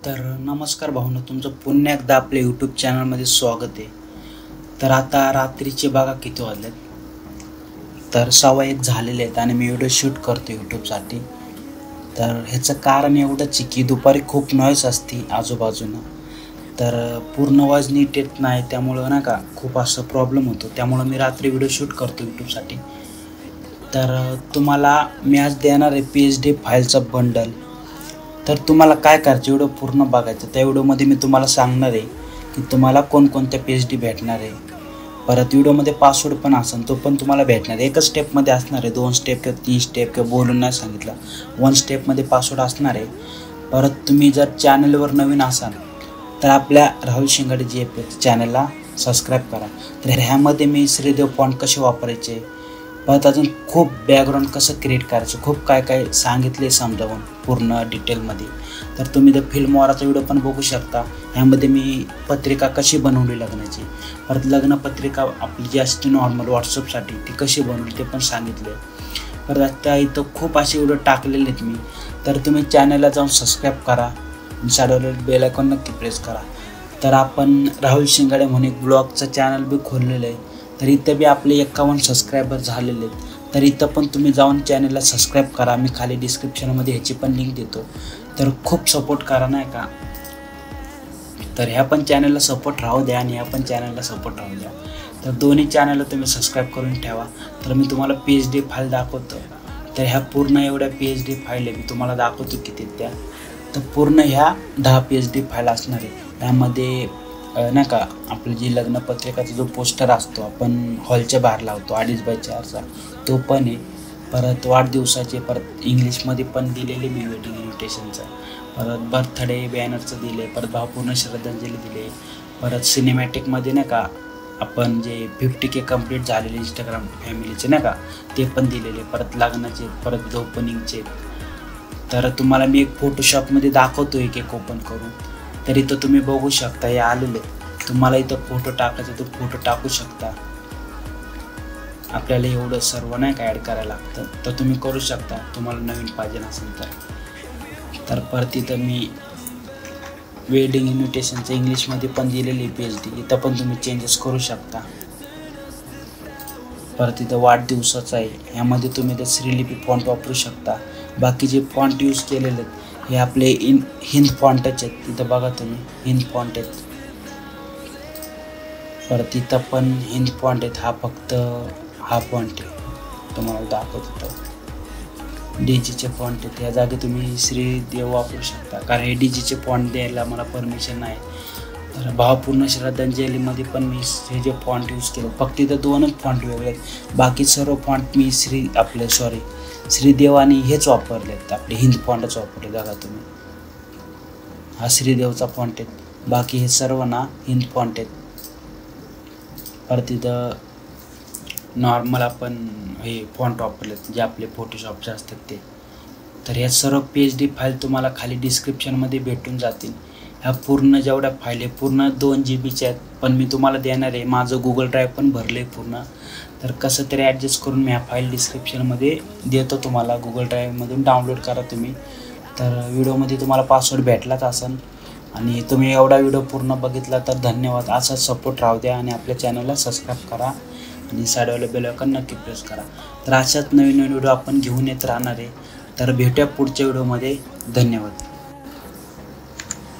तर नमस्कार भावना, तुमचं पुन्हा एकदा आपल्या यूट्यूब चॅनलमध्ये स्वागत आहे। तर आता रात्रीचे बघा किती वाजलेत, तर 1:15 झालेले आहेत आणि मी व्हिडिओ शूट करतो यूट्यूबसाठी। तर ह्याचं कारण एवढंच आहे की दुपारी खूप नॉईज असते आजूबाजूनं, तर पूर्ण आवाज नीट येत नाही, त्यामुळं ना का खूप असं प्रॉब्लेम होतो, त्यामुळं मी रात्री व्हिडिओ शूट करतो यूट्यूबसाठी। तर तुम्हाला मी आज देणार आहे PSD फाईलचा बंडल। तर तुम्हाला काय करायचं, व्हिडिओ पूर्ण बघायचं। त्या व्हिडिओमध्ये मी तुम्हाला सांगणार आहे की तुम्हाला कोणकोणत्या PSD भेटणार आहे। परत व्हिडिओमध्ये पासवर्ड पण असेल, तो पण तुम्हाला भेटणार आहे। एकच स्टेपमध्ये असणार आहे, 2 स्टेप किंवा 3 स्टेप किंवा बोलून नाही सांगितलं, 1 स्टेपमध्ये पासवर्ड असणार आहे। परत तुम्ही जर चॅनलवर नवीन असाल तर आपल्या राहुल शिंगाडे GF चॅनलला सबस्क्राईब करा। तर ह्यामध्ये मी श्रीदेव फॉन्ट कसे वापरायचे, परत अजून खूप बॅकग्राऊंड कसं क्रिएट करायचं, खूप काय काय सांगितले समजावून पूर्ण डिटेलमध्ये। तर तुम्ही द फिल्म वॉराचा व्हिडिओ पण बघू शकता। ह्यामध्ये मी पत्रिका कशी बनवली लग्नाची, परत लग्न पत्रिका आपली जी असते नॉर्मल व्हॉट्सअपसाठी ती कशी बनवली ते पण सांगितले। परत आता इथं खूप असे व्हिडिओ टाकलेले आहेत मी, तर तुम्ही चॅनलला जाऊन सबस्क्राईब करा आणि साईडवर बेल आयकॉन नक्की प्रेस करा। तर आपण राहुल शिंगाडे म्हणून एक ब्लॉगचं चॅनल बी खोललेलं आहे, तर इथं बी आपले 51 सबस्क्रायबर झालेले आहेत। तर इथं पण तुम्ही जाऊन चॅनलला सबस्क्राईब करा, मी खाली डिस्क्रिप्शनमध्ये ह्याची पण लिंक देतो। तर खूप सपोर्ट करा नाही का। तर ह्या पण चॅनलला सपोर्ट राहू द्या आणि ह्या पण चॅनलला सपोर्ट राहू द्या। तर दोन्ही चॅनलला तुम्ही सबस्क्राईब करून ठेवा। तर मी तुम्हाला PSD फाईल दाखवतो। तर ह्या पूर्ण एवढ्या PSD फाईल आहे, मी तुम्हाला दाखवतो किती त्या। तर पूर्ण ह्या 10 PSD फाईल असणार आहे। त्यामध्ये नाही का आपलं जी लग्नपत्रिकाचा जो पोस्टर असतो आपण हॉलच्या बाहेर लावतो 2.5x4चा, तो पण आहे। परत वाढदिवसाचे परत इंग्लिशमध्ये पण दिलेले मी वेडिंग इन्व्हिटेशनचं, परत बर्थडे बॅनरचं दिले, परत भावपूर्ण श्रद्धांजली दिले, परत सिनेमॅटिकमध्ये नाही का आपण जे 50K कंप्लीट झालेले इंस्टाग्राम फॅमिलीचे नाही का ते पण दिलेले, परत लग्नाचे, परत ओपनिंगचे। तर तुम्हाला मी एक फोटोशॉपमध्ये दाखवतो एक ओपन करून। तर इथं तुम्ही बघू शकता हे आलेले, तुम्हाला इथं फोटो टाकायचा तर फोटो टाकू शकता। आपल्याला एवढं सर्व नाही का ॲड करायला लागतं, तर तुम्ही करू शकता तुम्हाला नवीन पाहिजे असेल तर। परत इथं मी वेडिंग इन्व्हिटेशनचं इंग्लिशमध्ये पण दिलेली PSD, इथं पण तुम्ही चेंजेस करू शकता। परत इथं वाढदिवसाचं आहे, ह्यामध्ये तुम्ही ते श्रीलिपी फॉन्ट वापरू शकता। बाकी जे फॉन्ट यूज केलेले आहेत हे आपले हिंद फॉन्टच आहेत, तिथं बघा तुम्ही हिंद फॉन्ट आहेत। परत इथं पण हिंद फॉन्ट आहेत, हा फक्त हा फॉन्ट आहे तुम्हाला दाखवतो। DGचे फॉन्ट आहेत, या जागी तुम्ही श्रीदेव वापरू शकता, कारण हे DGचे फॉन्ट द्यायला मला परमिशन नाही। तर भावपूर्ण श्रद्धांजलीमध्ये पण मी हे जे फॉन्ट यूज केलं, फक्त इथं 2च फॉन्ट वेगळे आहेत, बाकी सर्व फॉन्ट मी श्रीदेव आणि हेच वापरलेत, आपले हिंद फॉन्टच वापरले। बघा तुम्ही हा श्रीदेवचा फॉन्ट आहे, बाकी हे सर्व ना हिंद फॉन्ट आहेत। परत इथं नॉर्मल आपण हे फॉन्ट वापरलेत जे आपले फोटोशॉपचे असतात ते। तर ह्या सर्व PSD फाईल तुम्हाला खाली डिस्क्रिप्शनमध्ये भेटून जातील। ह्या पूर्ण जेवढ्या फाईल आहे पूर्ण 2 GBच्या आहेत, पण मी तुम्हाला देणार आहे, माझं Google ड्राईव्ह पण भरलं आहे पूर्ण। तर कसं तरी ॲडजस्ट करून मी ह्या फाईल डिस्क्रिप्शनमध्ये देतो तुम्हाला, Google ड्राईव्हमधून डाउनलोड करा तुम्ही। तर व्हिडिओमध्ये तुम्हाला पासवर्ड भेटलाच असेल आणि तुम्ही एवढा व्हिडिओ पूर्ण बघितला तर धन्यवाद। असाच सपोर्ट राहू द्या आणि आपल्या चॅनलला सबस्क्राईब करा आणि साईडवाला बेल आयकॉन नक्की प्रेस करा। तर अशाच नवीन व्हिडिओ आपण घेऊन येत राहणार आहे। तर भेटूया पुढच्या व्हिडिओमध्ये, धन्यवाद।